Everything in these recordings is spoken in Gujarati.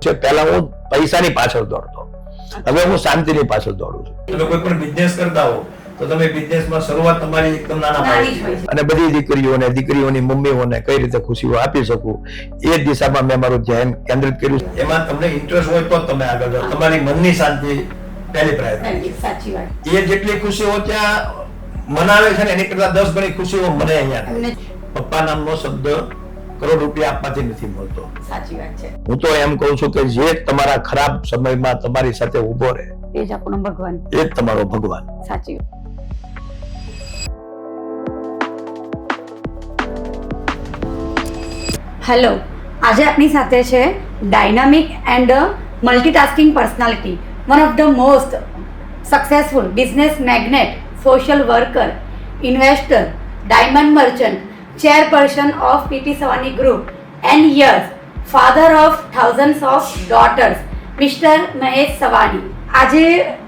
છે. પહેલા હું પૈસાની પાછળ દોડતો, હવે હું શાંતિની પાછળ દોડું છું. તમે કોઈ પણ બિઝનેસ કરતા હો તો તમે બિઝનેસમાં શરૂઆત તમારી એકદમ નાના પાયે અને બધી દીકરીઓને, દીકરીઓની મમ્મીઓને કઈ રીતે ખુશીઓ આપી શકું એ દિશામાં મેં મારું ધ્યાન કેન્દ્રિત કર્યું. એમાં તમને ઇન્ટરેસ્ટ હોય તો તમે આગળ જાઓ. તમારી મનની શાંતિ પહેલી પ્રાયોરિટી. સાચી વાત. એ જેટલી ખુશીઓ ત્યાં મનાવે છે ને એની કરતા 10 ગણી ખુશીઓ મને અહીંયા. પપ્પા નામનો શબ્દ કરોડ રૂપિયા આપવાથી નથી મળતો. સાચી વાત છે. હું તો એમ કહું છું કે જે તમારા ખરાબ સમયમાં તમારી સાથે ઉભો રહે એ જ આપણો ભગવાન, એ જ તમારો ભગવાન. સાચી વાત. હેલો, આજે આપણી સાથે છે dynamic and multitasking personality, one of the most successful business magnet, social worker, investor, diamond merchant, chairperson of PT Savani Group and yes, father of thousands of daughters, Mr. Mahesh Savani. આજે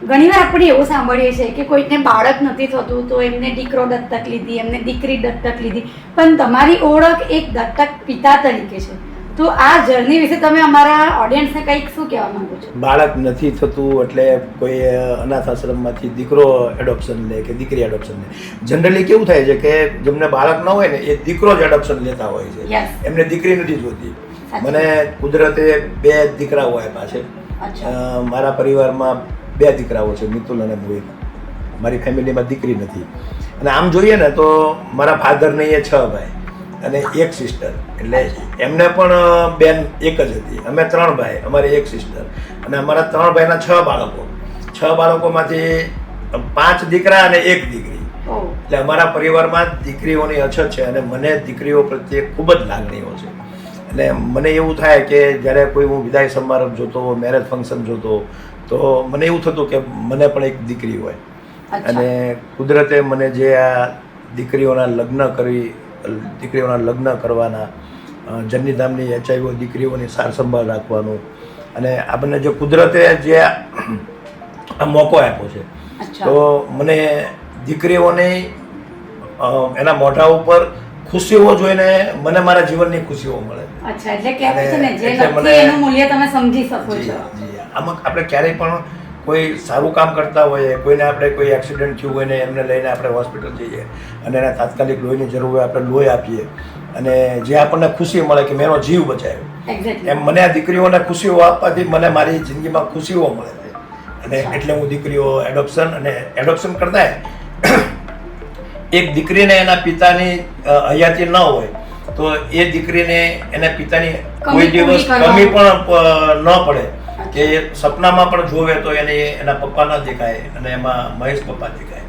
ઘણીવાર આપણે એવું સાંભળીએ છીએ કે કોઈને બાળક નથી થતું તો એમને દીકરો દત્તક લીધી, એમને દીકરી દત્તક લીધી, પણ તમારી ઓળખ એક દત્તક પિતા તરીકે છે. તો આ જર્ની વિશે તમે અમારા ઓડિયન્સને કંઈક શું કહેવા માંગો છો? બાળક નથી થતું એટલે કોઈ અનાથ આશ્રમમાંથી દીકરો એડોપ્શન લે કે દીકરી એડોપ્શન લે. જનરલી કેવું થાય છે કે જેમને બાળક ન હોય ને એ દીકરો જ એડોપ્શન લેતા હોય છે. Yes. એમને દીકરી નથી જોતી. મને કુદરતે 2 દીકરાઓ આપ્યા છે. મારા પરિવારમાં 2 દીકરાઓ છે, મિતુલ અને મોહિત. મારી ફેમિલીમાં દીકરી નથી. અને આમ જોઈએ ને તો મારા ફાધરને એ 6 ભાઈ અને 1 સિસ્ટર, એટલે એમને પણ બેન એક જ હતી. અમે 3 ભાઈ, અમારી 1 સિસ્ટર, અને અમારા 3 ભાઈના 6 બાળકો. 6 બાળકોમાંથી 5 દીકરા અને 1 દીકરી. એટલે અમારા પરિવારમાં દીકરીઓની અછત છે અને મને દીકરીઓ પ્રત્યે ખૂબ જ લાગણીઓ છે. એટલે મને એવું થાય કે જ્યારે કોઈ હું વિદાય સમારંભ જોતો, મેરેજ ફંક્શન જોતો, તો મને એવું થતું કે મને પણ એક દીકરી હોય. અને કુદરતે મને જે આ દીકરીઓના લગ્ન કરવાના, જન્નીધામની એચઆઈઓ દીકરીઓની સાર સંભાળ રાખવાનું, અને આપણને જે કુદરતે જે આ મોકો આપ્યો છે, તો મને દીકરીઓને એના મોઢા ઉપર ખુશીઓ જોઈને મને મારા જીવનની ખુશીઓ મળે. અચ્છા, એટલે કહેવાય છે ને જે નથી એનું મૂલ્ય તમે સમજી શકો છો. આમાં આપણે ક્યારેય પણ કોઈ સારું કામ કરતા હોઈએ, કોઈને આપણે કોઈ એક્સિડન્ટ થયું હોય ને એમને લઈને આપણે હોસ્પિટલ જઈએ અને એને તાત્કાલિક લોહીની જરૂર હોય, આપણે લોહી આપીએ અને જે આપણને ખુશી મળે કે મેં એનો જીવ બચાવ્યો, એમ મને આ દીકરીઓને ખુશીઓ આપવાથી મને મારી જિંદગીમાં ખુશીઓ મળે છે. અને એટલે હું દીકરીઓ એડોપ્શન કરતા એક દીકરીને એના પિતાની હયાતી ન હોય તો એ દીકરીને એના પિતાની કોઈ દિવસ કમી પણ ન પડે, કે સપનામાં પણ જોવે તો એને એના પપ્પા ન દેખાય અને એમાં મહેશ પપ્પા દેખાય.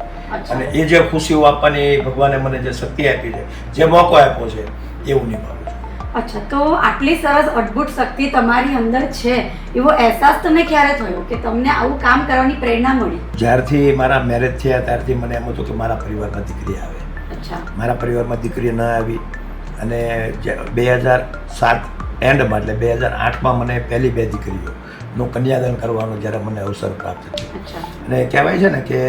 અને એ જે ખુશીઓ આપવાની ભગવાને મને જે શક્તિ આપી છે, જે મોકો આપ્યો છે, એવું નિભાવું છું. અચ્છા, તો આટલી સરસ અદ્ભુત શક્તિ તમારી અંદર છે, એવો અહેસાસ તમને ક્યારે થયો કે તમને આવું કામ કરવાની પ્રેરણા મળી? જ્યારથી મારા મેરેજ થયા ત્યારથી મને એમ હતું કે મારા પરિવારમાં દીકરી આવે. અચ્છા. મારા પરિવારમાં દીકરી ન આવી અને 2007 એન્ડમાં એટલે 2008માં મને પહેલી 2 દીકરીઓનું કન્યાદાન કરવાનો જ્યારે મને અવસર પ્રાપ્ત થયો. અને કહેવાય છે ને કે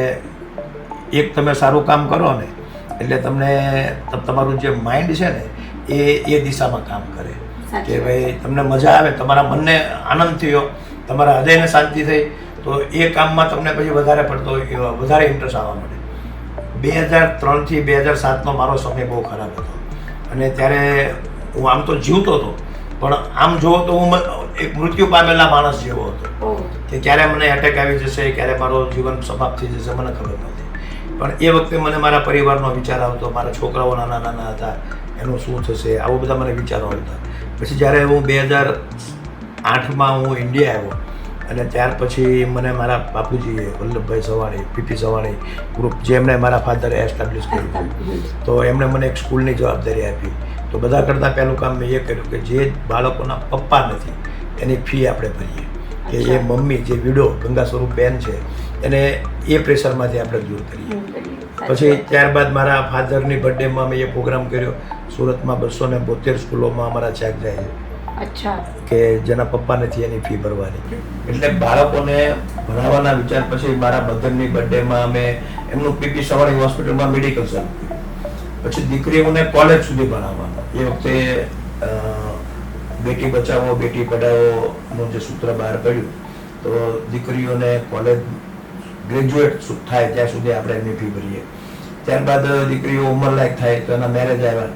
એક તમે સારું કામ કરો ને એટલે તમને તમારું જે માઇન્ડ છે ને એ દિશામાં કામ કરે, કે ભાઈ તમને મજા આવે, તમારા મનને આનંદ થયો, તમારા હૃદયને શાંતિ થઈ, તો એ કામમાં તમને પછી વધારે ઇન્ટરેસ્ટ આવવા માંડે. 2003થી 2007નો મારો સમય બહુ ખરાબ હતો અને ત્યારે હું આમ તો જીવતો હતો, પણ આમ જોવો તો હું એક મૃત્યુ પામેલા માણસ જેવો હતો, કે ક્યારે મને એટેક આવી જશે, ક્યારે મારો જીવન સમાપ્ત થઈ જશે, મને ખબર નહોતી. પણ એ વખતે મને મારા પરિવારનો વિચાર આવતો, મારા છોકરાઓ નાના હતા, એનું શું થશે, આવું બધા મને વિચારો આવતા. પછી જ્યારે હું 2008માં હું ઇન્ડિયા આવ્યો અને ત્યાર પછી મને મારા બાપુજીએ વલ્લભભાઈ સવાણી, પીપી સવાણી ગ્રુપ, જે એમણે મારા ફાધરે એસ્ટાબ્લિશ કર્યું, તો એમણે મને એક સ્કૂલની જવાબદારી આપી. તો બધા કરતાં પહેલું કામ મેં એ કર્યું કે જે બાળકોના પપ્પા નથી એની ફી આપણે ભરીએ, કે એ મમ્મી જે વિડો ગંગા સ્વરૂપ બેન છે એને એ પ્રેશરમાંથી આપણે દૂર કરીએ. પછી ત્યારબાદ મારા ફાધરની બર્થડેમાં મેં એ પ્રોગ્રામ કર્યો. સુરતમાં 272 સ્કૂલોમાં અમારા ચેક જાય છે. અચ્છા. કે જેના પપ્પા નથી એની ફી ભરવાની. એટલે બાળકોને ભણાવવાના વિચાર પછી મારા મધરની બર્થડેમાં અમે એમનું પીપી સવાણી હોસ્પિટલમાં મેડિકલ ચાલુ, પછી દીકરીઓને કોલેજ સુધી ભણાવવાના. એ વખતે બેટી બચાવો બેટી પઢાવો નું જે સૂત્ર બહાર પડ્યું, તો દીકરીઓને કોલેજ ગ્રેજ્યુએટ થાય ત્યાં સુધી આપણે એમની ફી ભરીએ. ત્યારબાદ દીકરીઓ ઉંમરલાયક થાય તો એના મેરેજ આવ્યા,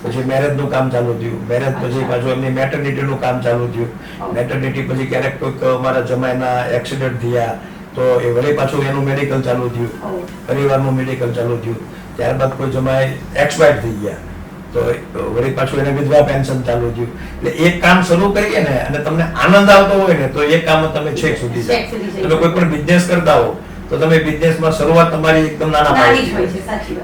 પછી મેરેજનું કામ ચાલુ થયું, મેરેજ પછી પાછું એમની મેટર્નિટીનું કામ ચાલુ થયું, મેટર્નિટી પછી ક્યારેક કોઈક અમારા જમાઈના એક્સિડન્ટ થયા તો એ વળી પાછું એનું મેડિકલ ચાલુ થયું, પરિવારનું મેડિકલ ચાલુ થયું. ત્યારબાદ કોઈ જમાઈ એક્સપાયર થઈ ગયા તો વળી પાછું એને વિધવા પેન્શન ચાલુ થયું. એટલે એક કામ શરૂ કરીએ ને અને તમને આનંદ આવતો હોય ને તો એ કામ તમે છેક સુધી જાય. તમે કોઈ પણ બિઝનેસ કરતા હો તો તમે બિઝનેસમાં શરૂઆત તમારી એકદમ નાના પાયે,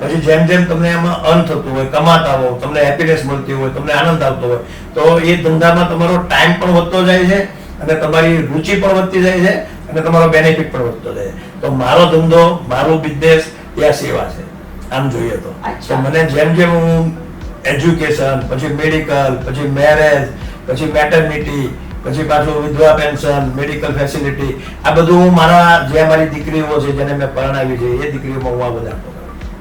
પછી જેમ જેમ તમને એમાં અર્ન થતું હોય, કમાતા હો, તમને હેપીનેસ મળતી હોય, તમને આનંદ આવતો હોય તો એ ધંધામાં તમારો ટાઈમ પણ વધતો જાય છે અને તમારી રુચિ પણ વધતી જાય છે અને તમારો બેનિફિટ પણ વધતો જાય છે. તો મારો ધંધો, મારું બિઝનેસ એ આ સેવા છે આમ જોઈએ તો. તો મને જેમ જેમ હું એજ્યુકેશન, પછી મેડિકલ, પછી મેરેજ, પછી મેટર્નિટી, પછી પાછું વિધવા પેન્શન, મેડિકલ ફેસિલિટી, આ બધું હું મારા જે મારી દીકરીઓ છે જેને મેં પરણાવી છે એ દીકરીઓમાં હું આ બધા આપું.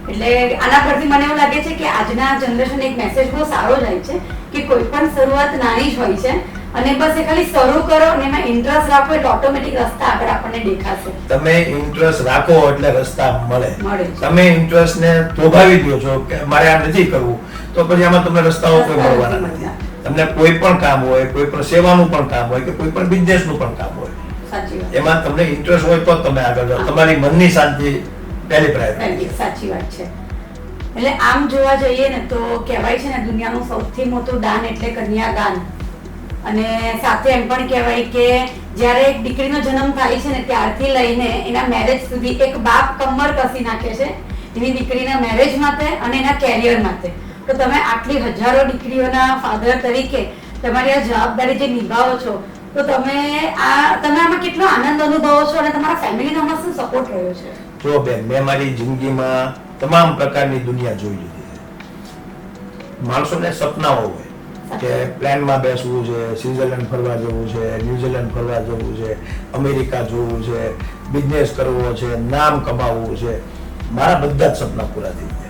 એટલે આના પરથી મને એવું લાગે છે કે આજના જનરેશન એક મેસેજ બહુ સારો જાય છે કે કોઈ પણ શરૂઆત નાની જ હોય છે અને બસ એ ખાલી શરૂ કરો અને એમાં ઇન્ટરેસ્ટ રાખો એટલે ઓટોમેટિક રસ્તા આગળ આપણને દેખાશે. તમે ઇન્ટરેસ્ટ રાખો એટલે રસ્તા મળે. મળે. તમે ઇન્ટરેસ્ટ ને થોભાવી દો છો કે મારે આ નથી કરવું તો પછી આમાં તમને રસ્તાઓ કોઈ મળવાના નથી. તમને કોઈ પણ કામ હોય, કોઈ પણ સેવાનું પણ કામ હોય કે કોઈ પણ બિઝનેસનું પણ કામ હોય, સાચી વાત, એમાં તમને ઇન્ટરેસ્ટ હોય તો તમે આગળ જાઓ. તમારી મનની શાંતિ પહેલી પ્રાયોરિટી. સાચી વાત છે. એટલે આમ જોવા જઈએ ને તો કહેવાય છે ને દુનિયાનું સૌથી મોટું દાન એટલે કન્યાદાન. અને સાથે એમ પણ કહેવાય કે જ્યારે એક દીકરીનો જન્મ થાય છે ને ત્યારથી લઈને એના મેરેજ સુધી એક બાપ કમર કસી નાખે છે એની દીકરીના મેરેજ માટે અને એના કેરિયર માટે. તો તમે આટલી હજારો દીકરીઓના ફાધર તરીકે તમારી આ જવાબદારી જે નિભાવો છો તો તમે આમાં કેટલો આનંદ અનુભવો છો અને તમારા ફેમિલીનો આમાં શું સપોર્ટ રહ્યો છે? જો બેન, મેં મારી જિંદગીમાં તમામ પ્રકારની દુનિયા જોઈ લીધી છે. માણસોને સપનાઓ હોય કે પ્લેનમાં બેસવું છે, સ્વિટ્ઝરલેન્ડ ફરવા જવું છે, ન્યુઝીલેન્ડ ફરવા જવું છે, અમેરિકા જવું છે, બિઝનેસ કરવો છે, નામ કમાવવું છે. મારા બધા જ સપના પૂરા થઈ ગયા.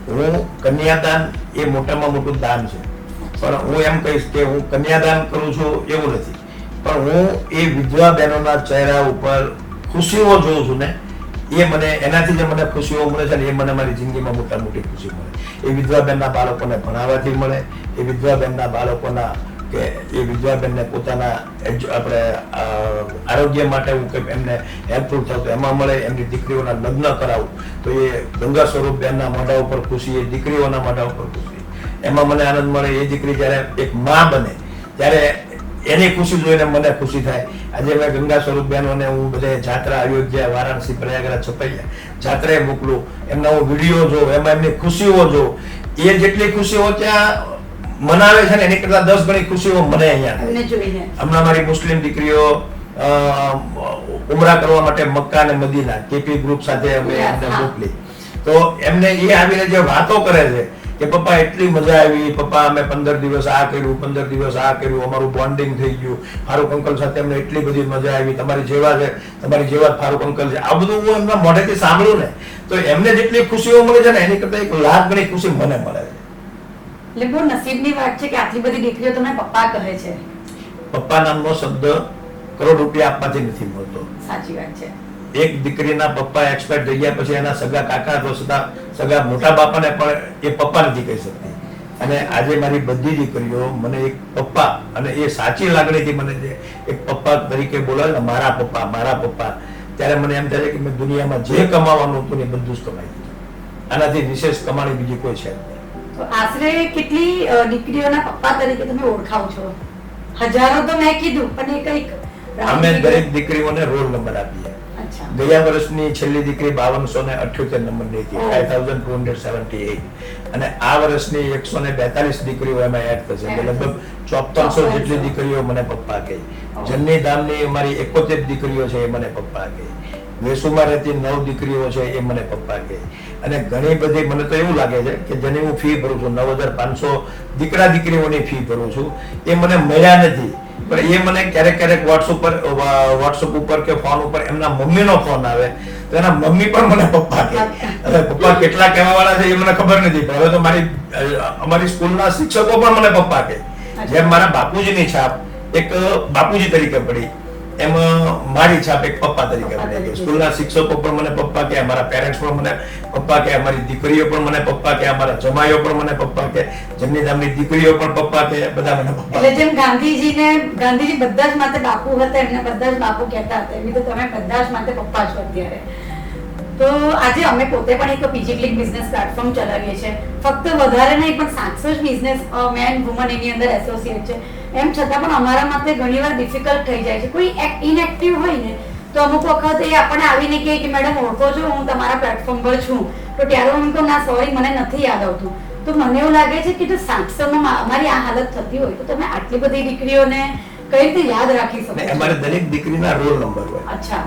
હું કન્યાદાન એ મોટામાં મોટું દાન છે, પણ હું એમ કહીશ કે હું કન્યાદાન કરું છું એવું નથી, પણ હું એ વિધવા બહેનોના ચહેરા ઉપર ખુશીઓ જોઉં છું ને એ મને એનાથી જે મને ખુશીઓ મળે છે ને એ મને મારી જિંદગીમાં મોટા મોટી ખુશી મળે. એ વિધવા બહેનના બાળકોને ભણાવવાથી મળે, એ વિધવા બહેનના બાળકોના કે એ વિધવા બહેનને પોતાના આપણે આરોગ્ય માટે હું કંઈક એમને હેલ્પફુલ થાવ તો એમાં મળે. એમની દીકરીઓના લગ્ન કરાવું તો એ ગંગા સ્વરૂપ બહેનના મોઢા ઉપર ખુશી, એ દીકરીઓના મોઢા ઉપર ખુશી, એમાં મને આનંદ મળે. એ દીકરી જ્યારે એક માં બને ત્યારે એની ખુશી જોઈને મને ખુશી થાય. આજે મેં ગંગા સ્વરૂપ બહેનોને હું બધે જાત્રા, અયોધ્યા, વારાણસી, પ્રયાગરાજ, છપૈયા જાત્રાએ મોકલું, એમના હું વિડીયો જોઉં, એમાં એમની ખુશીઓ જોઉં. એ જેટલી ખુશીઓ ત્યાં મનાવે છે ને એની કરતા 10 ગણી ખુશીઓ મને અહીંયા. હમણાં મારી મુસ્લિમ દીકરીઓ ઉમરા કરવા માટે મક્કા અને મદીના કેપી ગ્રુપ સાથે અમે એમને મોકલી તો એમને એ આવીને જે વાતો કરે છે કે પપ્પા એટલી મજા આવી, પપ્પા અમે 15 દિવસ આ કર્યું, 15 દિવસ આ કર્યું, અમારું બોન્ડિંગ થઈ ગયું, ફારૂક અંકલ સાથે અમને એટલી બધી મજા આવી, તમારી જેવા છે, તમારી જેવા ફારૂક અંકલ છે. આ બધું હું એમના મોઢેથી સાંભળું ને તો એમને જેટલી ખુશીઓ મળે છે ને એની કરતા 1 લાખ ગણી ખુશી મને મળે છે. એટલે બહુ નસીબની વાત છે કે આટલી બધી દીકરીઓ તમને પપ્પા કહે છે. પપ્પા નામનો શબ્દ કરોડ રૂપિયા આપવાથી નથી મળતો. સાચી વાત છે. એક દીકરીના પપ્પા એક્સપાયર થઈ ગયા પછી એના સગા કાકા તો સગા મોટા બાપાને પણ એ પપ્પા નથી કહી શકતી. અને આજે મારી બધી દીકરીઓ મને એક પપ્પા અને એ સાચી લાગણીથી મને જે એક પપ્પા તરીકે બોલાવે ને મારા પપ્પા, ત્યારે મને એમ થાય કે મેં દુનિયામાં જે કમાવાનું હતું ને બધું જ કમાઈ દીધું. આનાથી વિશેષ કમાણી બીજી કોઈ છે નહીં. તો આશરે કેટલી દીકરીઓના પપ્પા તરીકે તમે ઓળખાવ છો? હજારો તો મેં કીધું પણ એ કઈક અમે દરેક દીકરીઓને રોલ નંબર આપીએ. ગયા વર્ષની છેલ્લી દીકરી 5278 નંબરની હતી, 5278, અને આ વર્ષની 142 દીકરીઓ એમાં એડ થશે. લગભગ 5400 જેટલી દીકરીઓ મને પપ્પા કહે. જન્ની ધામની અમારી 71 દીકરીઓ છે એ મને પપ્પા કહે. વેસુમાં રહેતી 9 દીકરીઓ છે એ મને પપ્પા કહે. અને ઘણી બધી મને તો એવું લાગે છે કે જેની હું ફી ભરું છું 9500 દીકરા દીકરીઓની ફી ભરું છું એ મને મળ્યા નથી, પણ એ મને ક્યારેક વોટ્સઅપ ઉપર કે ફોન ઉપર એમના મમ્મીનો ફોન આવે તો એના મમ્મી પણ મને પપ્પા કહે. હવે પપ્પા કેટલા કહેવા વાળા છે એ મને ખબર નથી, પણ હવે તો અમારી સ્કૂલના શિક્ષકો પણ મને પપ્પા કહે. જેમ મારા બાપુજીની છાપ એક બાપુજી તરીકે પડી, એમ મારી છાપ એક પપ્પા તરીકે પડી. સ્કૂલના શિક્ષકો પણ મને પપ્પા કહે, મારા પેરેન્ટ્સ પણ મને પપ્પા કહે, અમારી દીકરીઓ પણ મને પપ્પા કહે, અમારા જમાઈઓ પણ મને પપ્પા કહે, જમની નામની દીકરીઓ પણ પપ્પા કહે, બધા મને પપ્પા. એટલે જેમ ગાંધીજી બધા જ માટે બાપુ હતા, એમને બધા જ બાપુ કહેતા હતા, એવી તો તમે બધા જ માટે પપ્પા છો અત્યારે. તો આજે અમે પોતે પણ એક પીજી ક્લિક બિઝનેસ પ્લેટફોર્મ ચલાવીએ છીએ. ફક્ત વધારે નહીં પણ 700 જ બિઝનેસ મેન વુમન એની અંદર એસોસિએટ છે. એમ છતાં પણ અમારા માટે ઘણીવાર ડિફિકલ્ટ થઈ જાય છે. કોઈ ઇનએક્ટિવ હોય ને તો અમુક વખત એ આપણને આવીને કહે કે મેડમ ઓળખો છો, હું તમારા પ્લેટફોર્મ પર છું. તો ત્યારે હું કહું ના સોરી, મને નથી યાદ આવતું. તો મને એવું લાગે છે કે જો 700માં અમારી આ હાલત થતી હોય તો તમે આટલી બધી દીકરીઓને કઈ રીતે યાદ રાખી શકો? અમારે દરેક દીકરીના રોલ નંબર હોય. અચ્છા.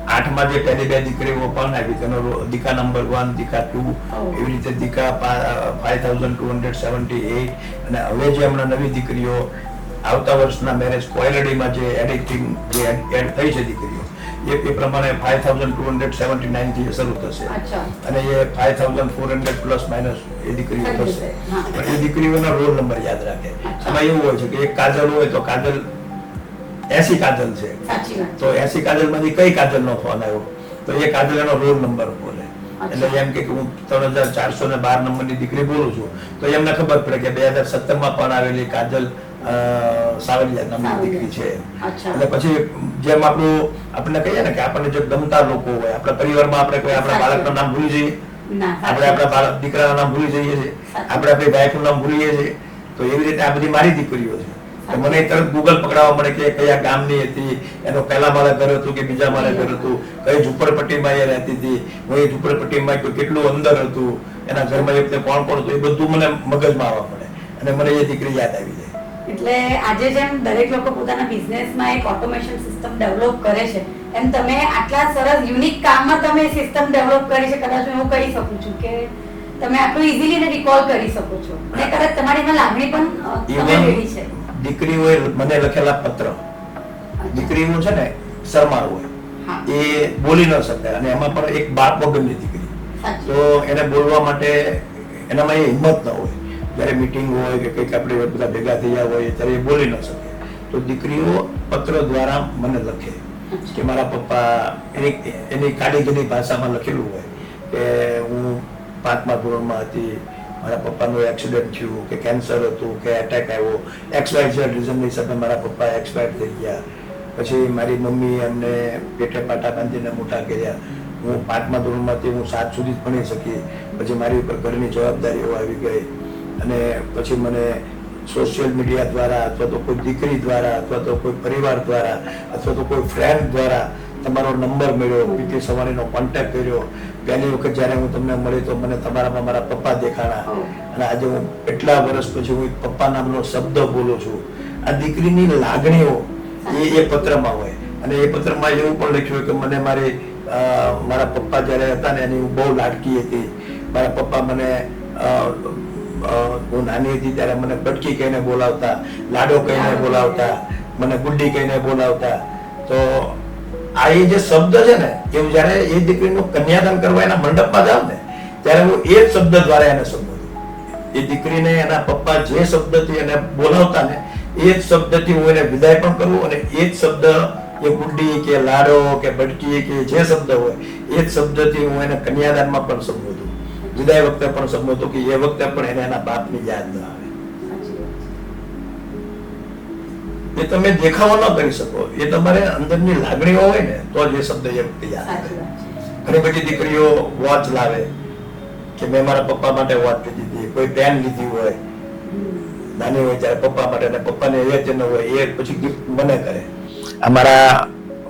2008માં જે પહેલી 2 દીકરીઓ પણ આવી, તેનો દીકા નંબર 1, દીકા 2, એવી રીતે દીકા 5278, અને હવે જે હમણાં નવી દીકરીઓ આવતા વર્ષના મેરેજ કોયલડીમાં જે એડિટિંગ જે એડ થઈ છે દીકરીઓ, એ પ્રમાણે 5279 થી શરૂ થશે, અને એ 5400 પ્લસ માઇનસ એ દીકરીઓ થશે. પણ એ દીકરીઓના રોલ નંબર યાદ રાખે. એમાં એવું હોય છે કે એક કાજલ હોય તો કાજલ 80 કાજલ છે, તો 80 કાજલ માંથી કઈ કાજલ નો ફોન આવ્યો તો એ કાજલ એનો રોલ નંબર બોલે. એટલે એમ કે હું 3412 નંબરની દીકરી બોલું છું તો એમને ખબર પડે કે 2017માં પણ આવેલી કાજલ સાવલિયા નામની દીકરી છે. એટલે પછી જેમ આપણને કહીએ ને કે આપણને જે ગમતા લોકો હોય, આપણા પરિવારમાં આપણે કોઈ આપણા બાળકનું નામ ભૂલી જઈએ, આપણે આપણા દીકરાનું નામ ભૂલી જઈએ છીએ, આપણે આપણી વાઈફનું નામ ભૂલીએ છીએ. તો એવી રીતે આ બધી મારી દીકરીઓ છે. મને તરત ગૂગલ પકડાવવા મળે કે કયા ગામની હતી, એનો પહેલા માળે ઘર હતું કે બીજા માળે ઘર હતું, કઈ ઝુંપડપટ્ટીમાં એ રહેતી હતી, હું એ ઝુંપડપટ્ટીમાં કેટલું અંદર હતું, એના ઘરમાં એ વખતે કોણ કોણ હતું, એ બધું મને મગજમાં આવવા મળે અને મને એ દીકરી યાદ આવી જાય. એટલે આજે જેમ દરેક લોકો પોતાના બિઝનેસમાં એક ઓટોમેશન સિસ્ટમ ડેવલપ કરે છે, એમ તમે આટલા સરસ યુનિક કામમાં તમે સિસ્ટમ ડેવલપ કરી છે. કદાચ હું એવું કહી શકું છું કે તમે આટલું ઇઝીલી એને રિકોલ કરી શકો છો, અને કદાચ તમારી એમાં લાગણી પણ તમે મેળવી છે. દીકરીઓએ મને લખેલા પત્ર, દીકરીઓ છે ને શરમાળ હોય, એ બોલી ન શકે, અને એમાં પણ એક બાપ વગરની દીકરી, તો એને બોલવા માટે એનામાં એ હિંમત ન હોય. જયારે મીટિંગ હોય કે કંઈક આપણે બધા ભેગા થયા હોય ત્યારે એ બોલી ન શકે. તો દીકરીઓ પત્ર દ્વારા મને લખે કે મારા પપ્પા, એની કાળીગીરી ભાષામાં લખેલું હોય કે હું 5મા ધોરણમાં હતી, મારા પપ્પાનું એક્સિડન્ટ થયું, કે કેન્સર હતું, કે એટેક આવ્યો, XYZ રીઝનની હિસાબે મારા પપ્પા એક્સપાયર થઈ ગયા. પછી મારી મમ્મી એમને પેટે પાટા બાંધીને મોટા કર્યા. હું 5મા ધોરણમાંથી હું 7 સુધી જ ભણી શકી. પછી મારી ઉપર ઘરની જવાબદારીઓ આવી ગઈ, અને પછી મને સોશિયલ મીડિયા દ્વારા અથવા તો કોઈ દીકરી દ્વારા અથવા તો કોઈ પરિવાર દ્વારા અથવા તો કોઈ ફ્રેન્ડ દ્વારા તમારો નંબર મળ્યો, પીટી સવાણીનો કોન્ટેક્ટ કર્યો. પહેલી વખત જ્યારે હું તમને મળી તો મને તમારામાં મારા પપ્પા દેખાણા, અને આજે હું એટલા વર્ષ પછી હું પપ્પા નામનો શબ્દ બોલું છું. આ દીકરીની લાગણીઓ એ પત્રમાં હોય, અને એ પત્રમાં એવું પણ લખ્યું કે મને મારા પપ્પા જ્યારે હતા ને એની હું બહુ લાડકી હતી. મારા પપ્પા મને હું નાની હતી ત્યારે મને બટકી કહીને બોલાવતા, લાડો કહીને બોલાવતા, મને ગુડ્ડી કહીને બોલાવતા. તો આ એ જે શબ્દ છે ને, એ જયારે એ દીકરીનું કન્યાદાન કરવા એના મંડપમાં જાવ ને ત્યારે હું એ જ શબ્દ દ્વારા એને સંબોધું. એ દીકરીને એના પપ્પા જે શબ્દથી એને બોલાવતા ને એ જ શબ્દથી હું એને વિદાય પણ કરું, અને એ જ શબ્દ એ ગુડ્ડી કે લાડો કે બટકી કે જે શબ્દ હોય એ જ શબ્દથી હું એને કન્યાદાનમાં પણ સંબોધું, વિદાય વખતે પણ સંબોધું, કે એ વખતે પણ એને એના બાપની યાદ ન આવે. એ તમે દેખાવો ન કરી શકો, એ તમારે અંદરની લાગણીઓ હોય ને તો જ એ શબ્દ એ વખતે યાદ આવે. ઘણી બધી દીકરીઓ વોચ લાવે કે મેં મારા પપ્પા માટે વોચ લીધી હતી, કોઈ પેન લીધી હોય નાની હોય ત્યારે પપ્પા માટે, અને પપ્પાને એ જ ન હોય એ પછી ગિફ્ટ મને કરે. અમારા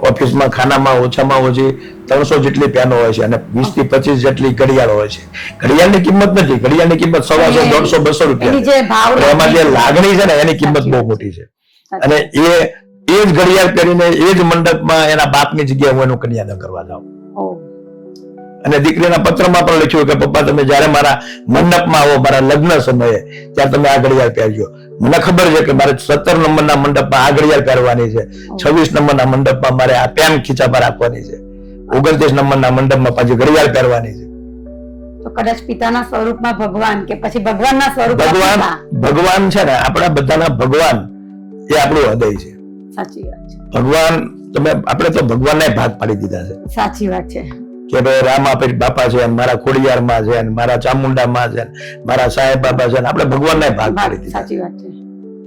ઓફિસમાં ખાનામાં ઓછામાં ઓછી 300 જેટલી પેનો હોય છે, અને 20 થી 25 જેટલી ઘડિયાળો હોય છે. ઘડિયાળની કિંમત નથી, ઘડિયાળની કિંમત 100, 150, 200 રૂપિયા. એમાં જે લાગણી છે ને એની કિંમત બહુ મોટી છે. અને એ જ ઘડિયાળ કરીને એ જ મંડપમાં એના બાપની જગ્યાએ હું એનું કન્યાદાન કરવા જાઉં. અને દીકરીના પત્રમાં પણ લખ્યું કે પપ્પા તમે જયારે મારા મંડપમાં આવો, મારા લગ્ન સમયે, ત્યારે તમે આ ઘડિયાળ પહેરજો. મને ખબર છે કે મારે 17 નંબરના મંડપમાં આ ઘડિયાળ પહેરવાની છે, 26 નંબરના મંડપમાં મારે આ પેન ખીચામાં રાખવાની છે, 29 નંબરના મંડપમાં પાછી ઘડિયાળ પહેરવાની છે. તો કદાચ પિતાના સ્વરૂપમાં ભગવાન કે પછી ભગવાનના સ્વરૂપમાં ભગવાન પિતા. ભગવાન છે ને આપણા બધાના ભગવાન એ આપણું હૃદય છે. સાચી વાત છે. ભગવાન આપણે તો ભગવાનને ભાગ પાડી દીધા છે સાચી વાત છે. કે ભાઈ રામાપીર બાપા છે, મારા ખોડિયારમાં છે, મારા ચામુંડામાં છે, મારા સાહેબ બાબા છે, આપણે ભગવાનને ભાગ પાડી દીધા. સાચી વાત છે.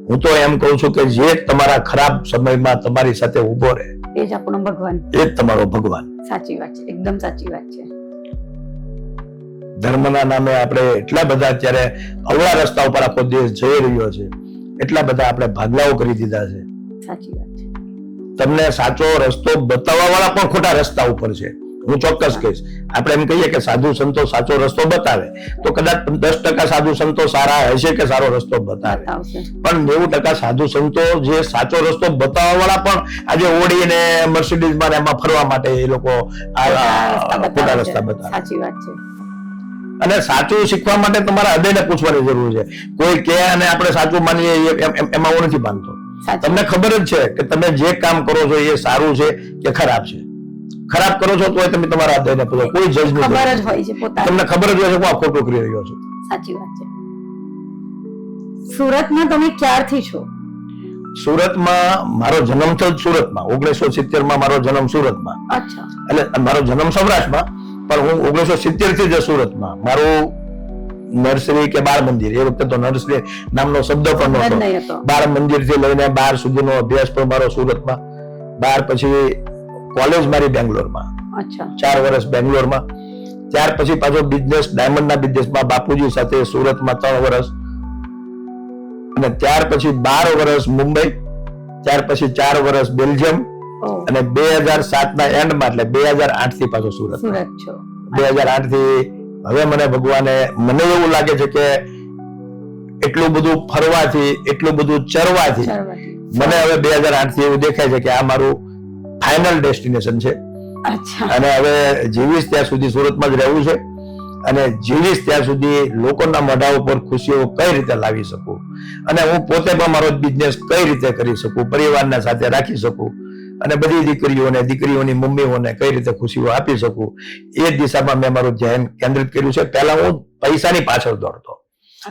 હું તો એમ કહું છું કે જે તમારા ખરાબ સમયમાં તમારી સાથે ઉભો રહે એ જ આપણો ભગવાન. એ જ તમારો ભગવાન. સાચી વાત છે, એકદમ સાચી વાત છે. ધર્મના નામે આપણે એટલા બધા અત્યારે અવળા રસ્તા ઉપર આખો દેશ જઈ રહ્યો છે, એટલા બધા આપણે ભાગલાઓ કરી દીધા છે. સાચી વાત છે. તમને સાચો રસ્તો બતાવવા વાળા પણ ખોટા રસ્તા ઉપર છે. હું ચોક્કસ કહીશ. આપણે એમ કહીએ કે સાધુ સંતો સાચો રસ્તો બતાવે તો કદાચ 10% સાધુ સંતો સારા હશે કે સારો રસ્તો બતાવે, પણ 90% સાધુ સંતો જે સાચો રસ્તો બતાવવા વાળા પણ આજે ઓડી ને મર્સિડીઝ માં એમાં ફરવા માટે એ લોકો ખોટા રસ્તા બતાવે. સાચી વાત છે. અને સાચું શીખવા માટે તમારા હૃદયને પૂછવાની જરૂર છે. કોઈ કે અને આપણે સાચું માનીએ એમાં હું નથી માનતો. તમને ખબર જ છે કે તમે જે કામ કરો છો એ સારું છે કે ખરાબ છે. ખરાબ કરો છો તો તમે તમારા હૃદયને પૂછો, કોઈ જજ નહીં. ખબર જ હોય છે પોતાને. તમને ખબર જ હોય છે કે હું આ ખોટું કરી રહ્યો છું. સાચી વાત છે. સુરતમાં તમે ક્યારથી છો? સુરતમાં મારો જન્મ થયો સુરતમાં. 1970 માં મારો જન્મ સુરતમાં. અચ્છા. એટલે મારો જન્મ સૌરાષ્ટ્રમાં, પણ હું 1970 થી જ સુરતમાં. મારું નર્સરી કે બાળ મંદિર, એ વખતે તો નર્સરી નામનો શબ્દ પણ નહોતો. બાળ મંદિર થી લઈને 12 સુધીનો અભ્યાસ પણ મારો સુરતમાં. 12 પછી કોલેજ મારી બેંગ્લોરમાં. અચ્છા. 4 વર્ષ બેંગ્લોરમાં. ત્યાર પછી પાછો બિઝનેસ, ડાયમંડના બિઝનેસમાં બાપુજી સાથે સુરતમાં 3 વર્ષ, અને ત્યાર પછી 12 વર્ષ મુંબઈ, ત્યાર પછી 4 વર્ષ બેલ્જિયમ, અને 2007 ના એન્ડમાં એટલે 2008 થી પાછો સુરત છો. 2008 થી હવે મને ભગવાને, મને એવું લાગે છે કે એટલું બધું ફરવાથી, એટલું બધું ચરવાથી મને હવે 2008 થી એવું દેખાય છે કે આ મારું ફાઇનલ ડેસ્ટિનેશન છે. અને હવે જીવીશ ત્યાં સુધી સુરતમાં જ રહેવું છે, અને જીવીશ ત્યાં સુધી લોકોના મોઢા ઉપર ખુશીઓ કઈ રીતે લાવી શકું, અને હું પોતે પણ મારો બિઝનેસ કઈ રીતે કરી શકું, પરિવારના સાથે રાખી શકું, અને બધી દીકરીઓને, દીકરીઓની મમ્મીઓને કઈ રીતે ખુશીઓ આપી શકું, એ દિશામાં મેં મારું ધ્યાન કેન્દ્રિત કર્યું છે. પહેલા હું પૈસાની પાછળ દોડતો,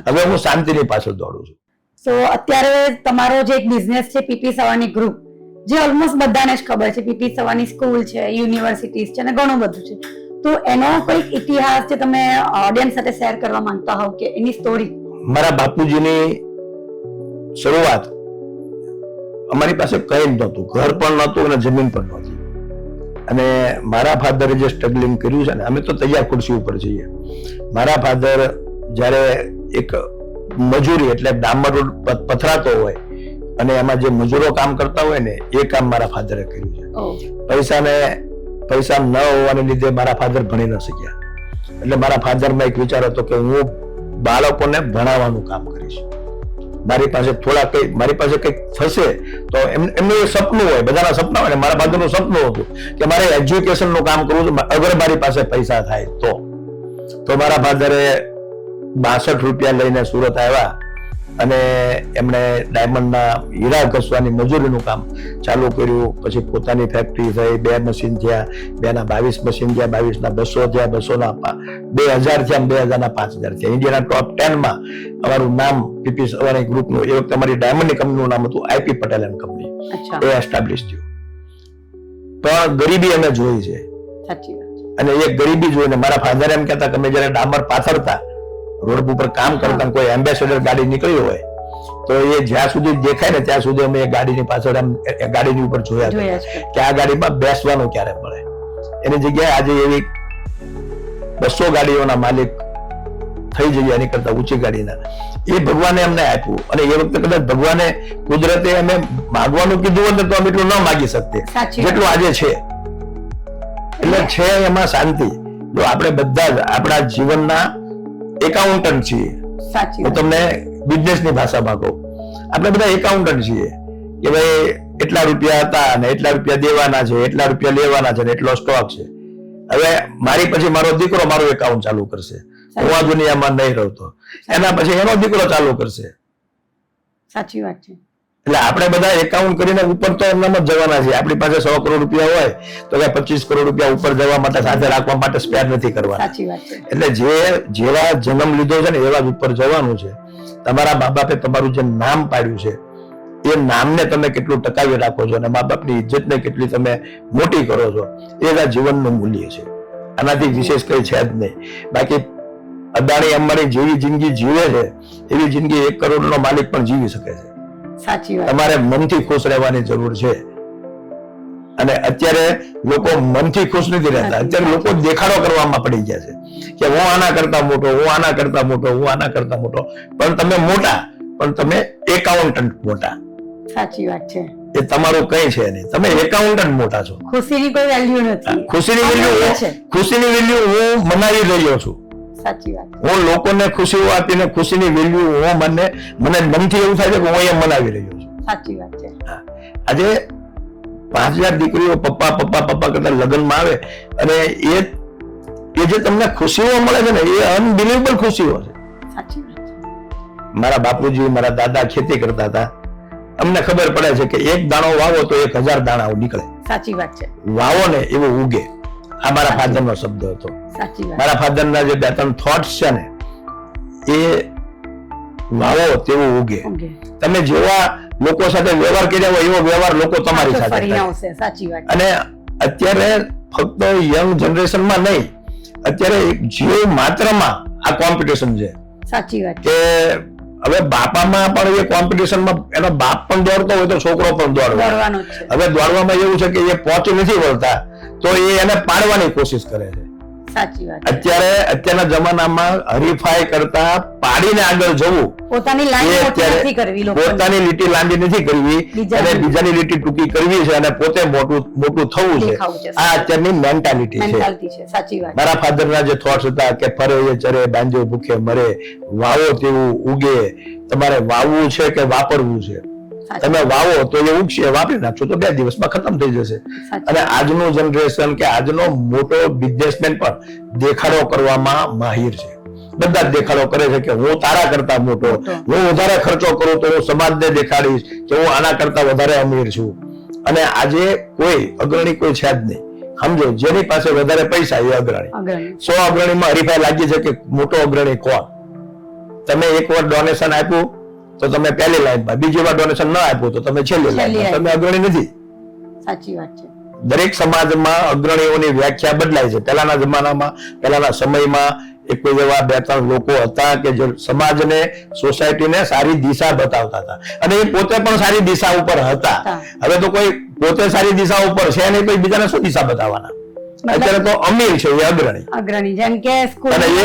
હવે હું શાંતિની પાછળ દોડું છું. તો અત્યારે તમારો જે એક બિઝનેસ છે પીપી સવાની ગ્રુપ, જે ઓલમોસ્ટ બધાને જ ખબર છે, પીપી સવાની સ્કૂલ છે, યુનિવર્સિટીઝ છે, અને ઘણું બધું છે, તો એનો કોઈક ઇતિહાસ જે તમે ઓડિયન્સ સાથે શેર કરવા માંગતા હોવ કે એની સ્ટોરી? મારા બાપુજીની શરૂઆત, અમારી પાસે કઈ જ નહોતું, ઘર પણ નહોતું અને જમીન પણ નહોતી, અને મારા ફાધરે જે સ્ટ્રગલિંગ કર્યું છે ને, અમે તો તૈયાર ખુરશી ઉપર છીએ. મારા ફાધર જ્યારે એક મજૂરી એટલે ડામર રોડ પથરાતો હોય અને એમાં જે મજૂરો કામ કરતા હોય ને, એ કામ મારા ફાધરે કર્યું છે. પૈસા ન હોવાને લીધે મારા ફાધર ભણી ન શક્યા, એટલે મારા ફાધરમાં એક વિચાર હતો કે હું બાળકોને ભણાવવાનું કામ કરીશ. મારી પાસે કંઈક થશે તો એમનું એક સપનું હોય, બધાના સપના હોય, મારા ફાધરનું સપનું હતું કે મારે એજ્યુકેશનનું કામ કરવું છે, અગર મારી પાસે પૈસા થાય તો મારા ફાધરે 62 રૂપિયા લઈને સુરત આવ્યા, અને એમણે ડાયમંડના હીરા ઘસવાની મજૂરીનું કામ ચાલુ કર્યું. પછી પોતાની ફેક્ટરી થઈ, 2 મશીન થયા, 2 ના 22 મશીન થયા, 22 ના 200 થયા, 200 ના 2000 થયા, 2000 ના 5000 થયા. ઇન્ડિયાના ટોપ 10 માં અમારું નામ પીપી સવાની ગ્રુપનું, એ વખતે અમારી ડાયમંડની કંપનીનું નામ હતું IP Patel and company, A establish થયું. પણ ગરીબી અમે જોઈ છે, અને એ ગરીબી જોઈને મારા ફાધર એમ કહેતા કે અમે જયારે ડામર પાથરતા, રોડ ઉપર કામ કરતા, કોઈ એમ્બેસેડર ગાડી નીકળી હોય તો એ જ્યાં સુધી દેખાય ને ત્યાં સુધી અમે એ ગાડીની પાછળ ગાડીની ઉપર જોયા કે આ ગાડીમાં બેસવાનું ક્યારે મળે. એની જગ્યાએ આજે એવી 200 ગાડીઓના માલિક થઈ જઈએ, એની કરતા ઊંચી ગાડીના. એ ભગવાને અમને આપ્યું, અને એ વખતે કદાચ ભગવાને, કુદરતે અમે માગવાનું કીધું હોત તો અમે એટલું ન માગી શકતે જેટલું આજે છે. એટલે છે એમાં શાંતિ. જો આપણે બધા જ આપણા જીવનના એકાઉન્ટન્ટ છીએ, હું તમને બિઝનેસની ભાષામાં કહું, આપણે બધા એકાઉન્ટન્ટ છીએ કે ભાઈ એટલા રૂપિયા હતા અને એટલા રૂપિયા દેવાના છે, એટલા રૂપિયા લેવાના છે, એટલો સ્ટોક છે. હવે મારી પછી મારો દીકરો મારું એકાઉન્ટ ચાલુ કરશે, હું આ દુનિયામાં નહીં રહતો, એના પછી એનો દીકરો ચાલુ કરશે. સાચી વાત છે. એટલે આપણે બધા એકાઉન્ટ કરીને ઉપર તો એમનામ જ જવાના છે. આપણી પાસે 100 કરોડ રૂપિયા હોય તો કે 25 કરોડ રૂપિયા ઉપર જવા માટે સાથે રાખવા માટે સ્પેર નથી કરવાના. સાચી વાત છે. એટલે જેવા જન્મ લીધો છે ને એવા જ ઉપર જવાનું છે. તમારા મા બાપે તમારું જે નામ પાડ્યું છે એ નામને તમે કેટલું ટકાવી રાખો છો અને મા બાપની ઇજ્જતને કેટલી તમે મોટી કરો છો એ જ આ જીવનનું મૂલ્ય છે. આનાથી વિશેષ કઈ છે જ નહીં. બાકી અદાણી અંબાણી જેવી જિંદગી જીવે છે એવી જિંદગી 1 કરોડનો માલિક પણ જીવી શકે છે. સાચી વાત. તમારે મનથી ખુશ રહેવાની જરૂર છે. અને અત્યારે લોકો મનથી ખુશ નથી રહેતા. અત્યારે લોકો દેખાડો કરવામાં પડી ગયા છે કે હું આના કરતા મોટો, હું આના કરતા મોટો, હું આના કરતા મોટો. પણ તમે મોટા, પણ તમે એકાઉન્ટન્ટ મોટા. સાચી વાત છે. એ તમારું કઈ છે નહીં. તમે એકાઉન્ટન્ટ મોટા છો. ખુશીની કોઈ વેલ્યુ નથી. ખુશીની વેલ્યુ હું મનાવી રહ્યો છું. સાચી વાત. હું લોકોને ખુશીઓ આપીને ખુશીની વેલ્યુ મને મનથી એવું થાય છે કે હું એ મનાવી રહ્યો છું. સાચી વાત છે. આજે 5000 દીકરીઓ પપ્પા પપ્પા પપ્પા કરતા લગ્નમાં આવે અને એ જે તમને ખુશીઓ મળે છે ને એ અનબિલીવેબલ ખુશીઓ છે. સાચી વાત છે. મારા બાપુજી, મારા દાદા ખેતી કરતા હતા. અમને ખબર પડે છે કે એક દાણો વાવો તો 1000 દાણા નીકળે. સાચી વાત છે. વાવો ને એવું ઉગે. આ મારા ફાધર નો શબ્દ હતો. સાચી વાત. મારા ફાધર ના જે 2-3 થોટ્સ છે ને એ વાવો તેવું ઉગે. તમે જેવા લોકો સાથે વ્યવહાર કર્યા હોય એવો વ્યવહાર લોકો તમારી સાથે કરે. સાચી વાત. અને અત્યારે ફક્ત યંગ જનરેશનમાં નહીં, અત્યારે જીવ માત્રમાં આ કોમ્પિટિશન છે. સાચી વાત. કે હવે બાપામાં પણ એ કોમ્પિટિશનમાં એનો બાપ પણ દોડતો હોય તો છોકરો પણ દોડવાનો છે. હવે દોડવામાં એવું છે કે એ પહોંચી નથી વળતા તો એ એને પાડવાની કોશિશ કરે છે. સાચી વાત. અત્યારના જમાનામાં હરીફાઈ કરતા પાડીને આગળ જવું, પોતાની લીટી લાંબી નથી કરવી અને બીજાની લીટી ટૂંકી કરવી છે અને પોતે મોટું થવું છે. આ અત્યારની મેન્ટાલિટી છે. સાચી વાત. મારા ફાધર ના જે થોટ્સ હતા કે ફરે એ ચરે, બાંધ્યો ભૂખે મરે, વાવો તેવું ઉગે. તમારે વાવવું છે કે વાપરવું છે? તમે વાવો તો એ ઉગશે, વાપરી નાખશો તો 2 દિવસમાં ખતમ થઈ જશે. અને આજનું જનરેશન કે આજનો મોટો બિઝનેસમેન પણ દેખાડો કરવામાં માહિર છે. બધા જ દેખાડો કરે છે કે હું તારા કરતા મોટો, હું વધારે ખર્ચો કરું તો હું સમાજને દેખાડીશ કે હું આના કરતા વધારે અમીર છું. અને આજે કોઈ અગ્રણી કોઈ છે જ નહીં. સમજો, જેની પાસે વધારે પૈસા એ અગ્રણી. 100 અગ્રણીમાં હરીફાઈ લાગી છે કે મોટો અગ્રણી કોણ. તમે એકવાર ડોનેશન આપ્યું તો તમે પહેલી લાઈનમાં, બીજી વાર ડોનેશન ન આપ્યું તો તમે છેલ્લી લાઈનમાં. તમે અગ્રણી નથી. સાચી વાત છે. દરેક સમાજમાં અગ્રણીઓની વ્યાખ્યા બદલાય છે. પહેલાના જમાનામાં, પહેલાના સમયમાં એક એવા 2-3 લોકો હતા કે જે સમાજને, સોસાયટીને સારી દિશા બતાવતા હતા અને એ પોતે પણ સારી દિશા ઉપર હતા. હવે તો કોઈ પોતે સારી દિશા ઉપર છે નહીં તો બીજાને શું દિશા બતાવવાના? અત્યારે તો અમીર છે એ અગ્રણી. જેમ કે અને એ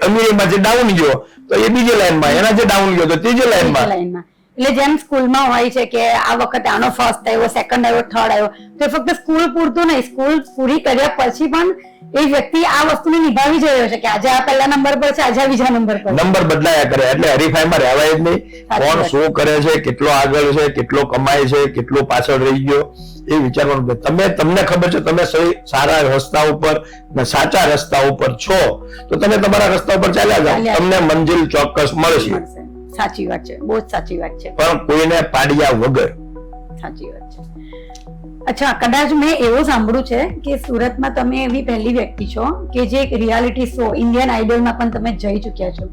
અમીરીમાં જે ડાઉન ગયો તો એ બીજી લાઈનમાં, એના જે ડાઉન ગયો તો ત્રીજી લાઈનમાં. એટલે જેમ સ્કૂલમાં હોય છે કે આ વખતે આનો ફર્સ્ટ આવ્યો, સેકન્ડ આવ્યો, થર્ડ આવ્યો, તો એ ફક્ત સ્કૂલ પૂરતું નહીં, સ્કૂલ પૂરી કર્યા પછી પણ એ વ્યક્તિ આ વસ્તુને નિભાવી જ રહ્યો છે કે આજે આ પહેલા નંબર પર છે, આજે આ બીજા નંબર પર. નંબર બદલાયા કરે એટલે હરીફાઈમાં રહેવાય જ નહીં. કોણ શું કરે છે, કેટલો આગળ છે, કેટલો કમાય છે, કેટલો પાછળ રહી ગયો એ વિચારવાનું. તમને ખબર છે તમે સારા રસ્તા ઉપર, સાચા રસ્તા ઉપર છો તો તમે તમારા રસ્તા ઉપર ચાલ્યા જાઓ, તમને મંજિલ ચોક્કસ મળશે. સાચી વાત છે. બહુ જ સાચી વાત છે. પણ કોઈને પાડ્યા વગર. સાચી વાત છે. અચ્છા, કદાચ મેં એવું સાંભળ્યું છે કે સુરતમાં તમે એવી પહેલી વ્યક્તિ છો કે જે એક રિયાલિટી શો ઇન્ડિયન આઈડલમાં પણ તમે જઈ ચૂક્યા છો.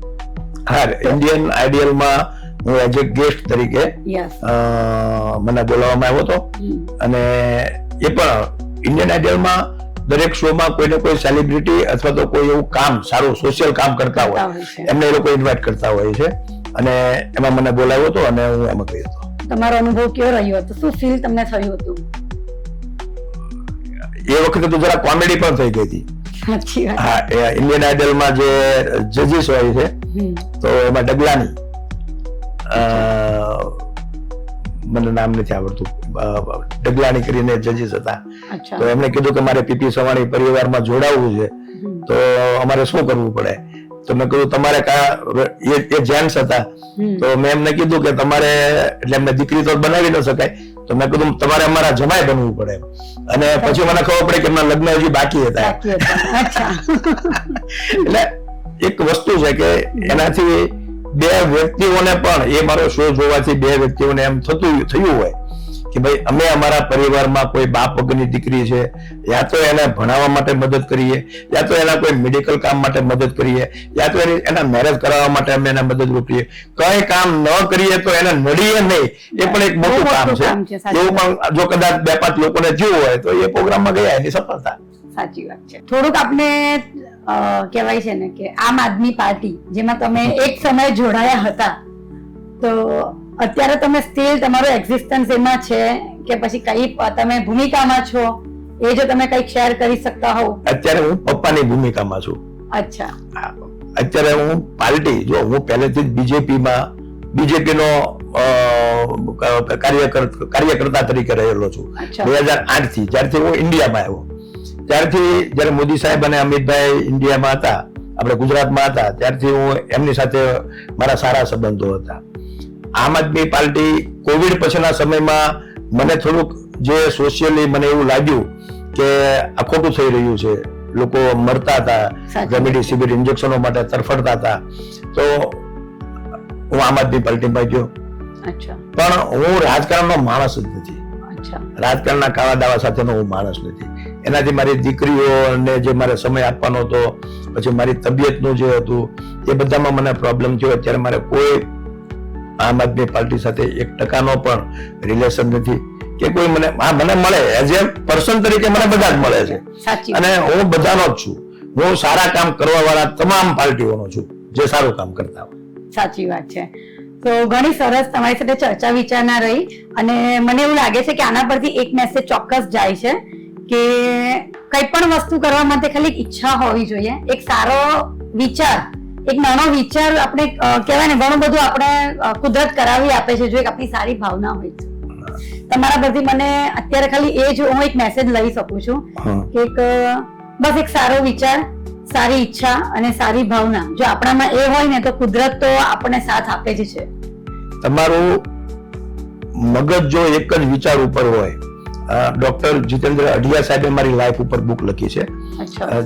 હા, ઇન્ડિયન આઈડલમાં હું એઝ એ ગેસ્ટ તરીકે મને બોલાવવામાં આવ્યો હતો. અને એ પણ ઇન્ડિયન આઈડલમાં દરેક શોમાં કોઈને કોઈ સેલિબ્રિટી અથવા તો કોઈ એવું કામ, સારું સોશિયલ કામ કરતા હોય એમને એ લોકો ઇન્વાઇટ કરતા હોય છે અને એમાં મને બોલાવ્યો હતો અને હું એમાં ગયો હતો. તમારો અનુભવ કેવો રહ્યો હતો? શું ફીલ તમને થયું હતું? એ વખતે તો જરા કોમેડી પણ થઈ ગઈ હતી. સાચી વાત. હા, ઇન્ડિયન આઈડલમાં જે જજીસ હોય છે તો એમાં ડગલાની, મને નામ નથી આવડતું, ડગલાની કરીને જજીસ હતા. તો એમણે કીધું કે મારે પીપી સવાણી પરિવારમાં જોડાવવું છે તો અમારે શું કરવું પડે? તો મેં કીધું તમારે એ જેન્ટ્સ હતા તો મેં એમને કીધું કે તમારે, એટલે એમને દીકરી તો બનાવી ન શકાય, તો મેં કીધું તમારે અમારા જમાઈ બનવું પડે. અને પછી મને ખબર પડે કે એમના લગ્ન હજી બાકી હતા. એટલે એક વસ્તુ છે કે એનાથી બે વ્યક્તિઓને પણ એ મારો શો જોવાથી બે વ્યક્તિઓને એમ થયું હોય કે ભાઈ અમે અમારા પરિવારમાં કોઈ બાપ વગરની દીકરી છે, યા તો એને ભણાવવા માટે મદદ કરીએ, યા તો એના કોઈ મેડિકલ કામ માટે મદદ કરીએ, યા તો એના મેરેજ કરાવવા માટે અમે એને મદદરૂપ કરીએ. કઈ કામ ન કરીએ તો એને નડીએ નહીં, એ પણ એક મોટું કામ છે. એવું પણ જો કદાચ 2-5 લોકોને થયું હોય તો એ પ્રોગ્રામમાં ગયા એની સફળતા. સાચી વાત છે. થોડુંક આપણે કહેવાય છે ને કે આમ આદમી પાર્ટી જેમાં તમે એક સમયે જોડાયા હતા, તો અત્યારે તમે સ્ટીલ તમારું એક્ઝિસ્ટન્સ એમાં છે કે પછી કઈ તમે ભૂમિકામાં છો, એ જો તમે કઈક શેર કરી શકતા હોવ. અત્યારે હું પપ્પાની ભૂમિકામાં છું. અચ્છા. અત્યારે હું પાર્ટી, જો હું પહેલેથી જ બીજેપી નો કાર્યકર્તા તરીકે રહેલો છું 2008 થી, જ્યારથી હું ઇન્ડિયામાં આવ્યો. ત્યારથી જયારે મોદી સાહેબ અને અમિતભાઈ ઇન્ડિયામાં હતા, આપણે ગુજરાતમાં હતા, ત્યારથી હું એમની સાથે મારા સારા સંબંધો હતા. આમ આદમી પાર્ટી કોવિડ પછીના સમયમાં મને થોડુંક જે સોશિયલી મને એવું લાગ્યું કે આ ખોટું થઈ રહ્યું છે, લોકો મરતા હતા, રેમડેસિવિર ઇન્જેક્શનો માટે તરફડતા હતા, તો હું આમ આદમી પાર્ટીમાં ગયો. પણ હું રાજકારણનો માણસ જ નથી. રાજકારણના કાળા દાવા સાથેનો હું માણસ નથી. એનાથી મારી દીકરીઓને જે મારે સમય આપવાનો હતો, પછી મારી તબિયતનું જે હતું, એ બધામાં મને પ્રોબ્લેમ થયો. અત્યારે મારે કોઈ આમ આદમી પાર્ટી સાથે 1% પણ રિલેશન નથી કે કોઈ મને મળે એઝ એ પર્સન તરીકે મને બધા જ મળે છે, અને હું બધાનો જ છું. હું સારા કામ કરવા વાળા તમામ પાર્ટીઓનો છું જે સારું કામ કરતા હોય. સાચી વાત છે. તો ઘણી સરસ તમારી સાથે ચર્ચા વિચારણા રહી, અને મને એવું લાગે છે કે આના પરથી એક મેસેજ ચોક્કસ જાય છે કે કઈ પણ વસ્તુ કરવા માટે ખાલી ઈચ્છા હોવી જોઈએ, એક સારો વિચાર, એક નાનો વિચાર આપણે કહેવાય ને, ઘણું બધું આપણે કુદરત કરાવી આપે છે જો એક આપણી સારી ભાવના હોય છે. તમારા પરથી મને અત્યારે ખાલી એ જ હું એક મેસેજ લઈ શકું છું કે બસ એક સારો વિચાર, સારી ઈચ્છા અને સારી ભાવના જો આપણામાં એ હોય ને તો કુદરત તો આપણને સાથ આપે જ છે. તમારું મગજ જો એક જ વિચાર ઉપર હોય, ડોક્ટર જીતેન્દ્ર અઢિયા સાહેબે મારી લાઈફ ઉપર બુક લખી છે,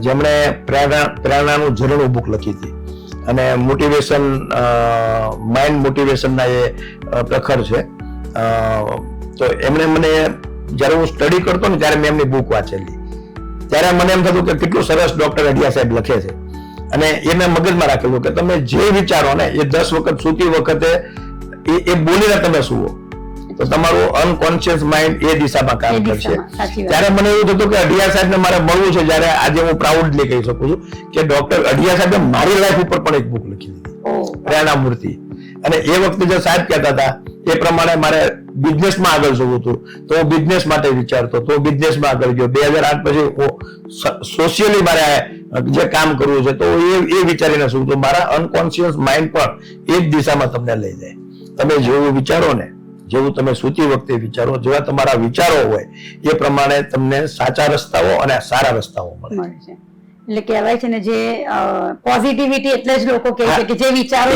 જેમણે પ્રેરણાનું ઝરણું બુક લખી હતી, અને મોટિવેશન, માઇન્ડ મોટિવેશનના એ પ્રખર છે. તો એમણે મને જ્યારે હું સ્ટડી કરતો ને ત્યારે મેં એમની બુક વાંચેલી, ત્યારે મને એમ થતું કે કેટલું સરસ ડોક્ટર અઢિયા સાહેબ લખે છે, અને એ મેં મગજમાં રાખેલું કે તમે જે વિચારો ને એ 10 વખત સૂતી વખતે એ બોલીને તમે સુવો તો તમારું અનકોન્શિયસ માઇન્ડ એ દિશામાં કામ કરશે. ત્યારે મને એવું થતું કે અઢિયા સાહેબને મારે મળવું છે, જ્યારે આજે હું પ્રાઉડલી કહી શકું છું કે ડોક્ટર અઢિયા સાહેબે મારી લાઈફ ઉપર પણ એક બુક લખી દીધી, પ્રેરણા મૂર્તિ. અને એ વખતે જે સાહેબ કહેતા હતા એ પ્રમાણે મારે બિઝનેસમાં આગળ જવું હતું, તો હું બિઝનેસ માટે વિચારતો, તો બિઝનેસમાં આગળ ગયો. 2008 પછી હું સોશિયલી મારે જે કામ કરવું છે તો એ વિચારીને શું, તો મારા અનકોન્શિયસ માઇન્ડ પણ એ જ દિશામાં તમને લઈ જાય. તમે જેવું વિચારો ને, જેવું તમે સૂતી વખતે વિચારો, જેવા તમારા વિચારો હોય એ પ્રમાણે તમને સાચા રસ્તાઓ અને સારા રસ્તાઓ મળે છે. એટલે કહેવાય છે ને જે પોઝિટિવિટી એટલે જ લોકો કહે છે કે જે વિચારો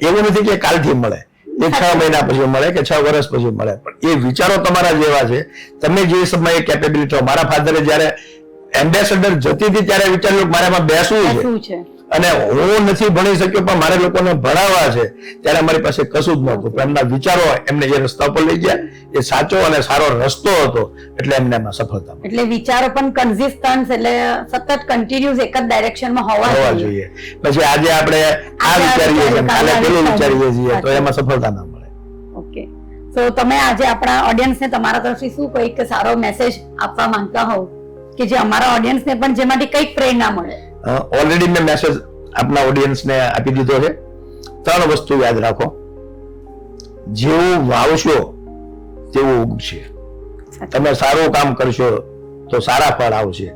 એવું નથી કે કાલથી મળે, એ 6 મહિના પછી મળે કે 6 વર્ષ પછી મળે, પણ એ વિચારો તમારા જેવા છે, તમે જે સમયે કેપેબિલિટી. મારા ફાધરે જયારે એમ્બેસેડર જતી હતી ત્યારે વિચાર્યું મારામાં બેસવું છે, અને હું નથી ભણી શક્યો પણ મારે લોકોને ભણાવવા છે, ત્યારે મારી પાસે કશું જ નહોતું. પણ એમના વિચારો એમને એ રસ્તા પર લઈ ગયા, એ સાચો અને સારો રસ્તો હતો, એટલે એમને એમાં સફળતા. એટલે વિચારો પણ કન્સિસ્ટન્સ, એટલે સતત કન્ટિન્યુઅસ એક જ ડાયરેક્શનમાં હોવા જોઈએ. પછી આજે આપણે આ વિચારીએ છીએ, કાલે પેલું વિચારીએ છીએ, તો એમાં સફળતા ના મળે. ઓકે, તો તમે આજે આપણા ઓડિયન્સને તમારા તરફથી શું કોઈક સારો મેસેજ આપવા માંગતા હોવ કે જે અમારા ઓડિયન્સને પણ જેમાંથી કંઈક પ્રેરણા મળે? ઓલરેડી મેં મેસેજ આપના ઓડિયન્સને આપી દીધો છે. 3 વસ્તુ યાદ રાખો, જેવું વાવશો તેવું ઉગશે. તમે સારું કામ કરશો તો સારા ફળ આવશે,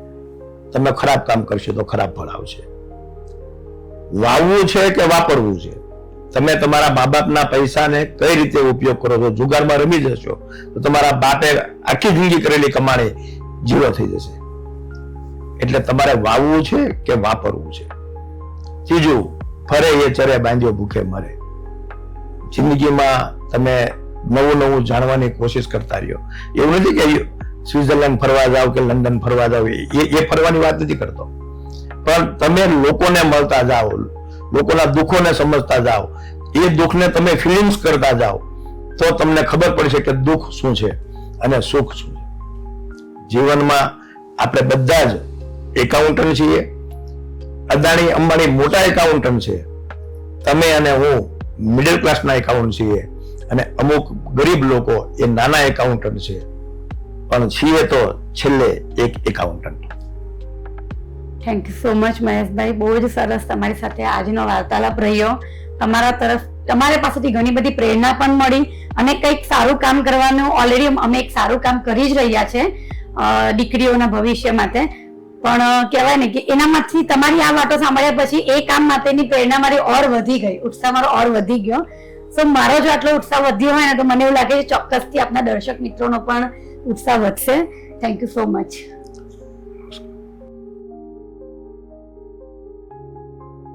તમે ખરાબ કામ કરશો તો ખરાબ ફળ આવશે. વાવવું છે કે વાપરવું છે, તમે તમારા મા બાપના પૈસાને કઈ રીતે ઉપયોગ કરો છો, જુગારમાં રમી જશો તો તમારા બાપે આખી જિંદગી કરેલી કમાણી જીરો થઈ જશે. એટલે તમારે વાવવું છે કે વાપરવું છે. ત્રીજું, ફરે એ ચરે બાંધ્યો ભૂખે મરે. જિંદગીમાં તમે નવું જાણવાની કોશિશ કરતા રહ્યો. એવું નથી કે સ્વિટ્ઝરલેન્ડ ફરવા જાવ કે લંડન ફરવા જાવ, એ ફરવાની વાત નથી કરતો, પણ તમે લોકોને મળતા જાઓ, લોકોના દુઃખોને સમજતા જાઓ, એ દુઃખને તમે ફિલિંગ્સ કરતા જાઓ તો તમને ખબર પડશે કે દુઃખ શું છે અને સુખ શું છે. જીવનમાં આપણે બધા જ એકાઉન્ટન્ટ છીએ. અદાણી અંબાણી મોટા એકાઉન્ટન્ટ છે, તમે અને હું મિડલ ક્લાસના એકાઉન્ટ છીએ, અને અમુક ગરીબ લોકો એ નાના એકાઉન્ટન્ટ છે, પણ છીએ તો છેલ્લે એક accountant. Thank you so much Maheshbhai, બહુ જ સરસ તમારી સાથે આજનો વાર્તાલાપ રહ્યો. તમારી પાસેથી ઘણી બધી પ્રેરણા પણ મળી અને કંઈક સારું કામ કરવાનું ઓલરેડી અમે એક સારું કામ કરી જ રહ્યા છે દીકરીઓના ભવિષ્ય માટે. પણ કહેવાય ને કે એનામાંથી તમારી આ વાતો સાંભળ્યા પછી એ કામ માટેની પ્રેરણા મારી ઓર વધી ગઈ, ઉત્સાહ મારો ઓર વધી ગયો. સો મારો જો આટલો ઉત્સાહ વધ્યો હોય ને તો મને એવું લાગે છે ચોક્કસથી આપના દર્શક મિત્રોનો પણ ઉત્સાહ વધશે. Thank you so much.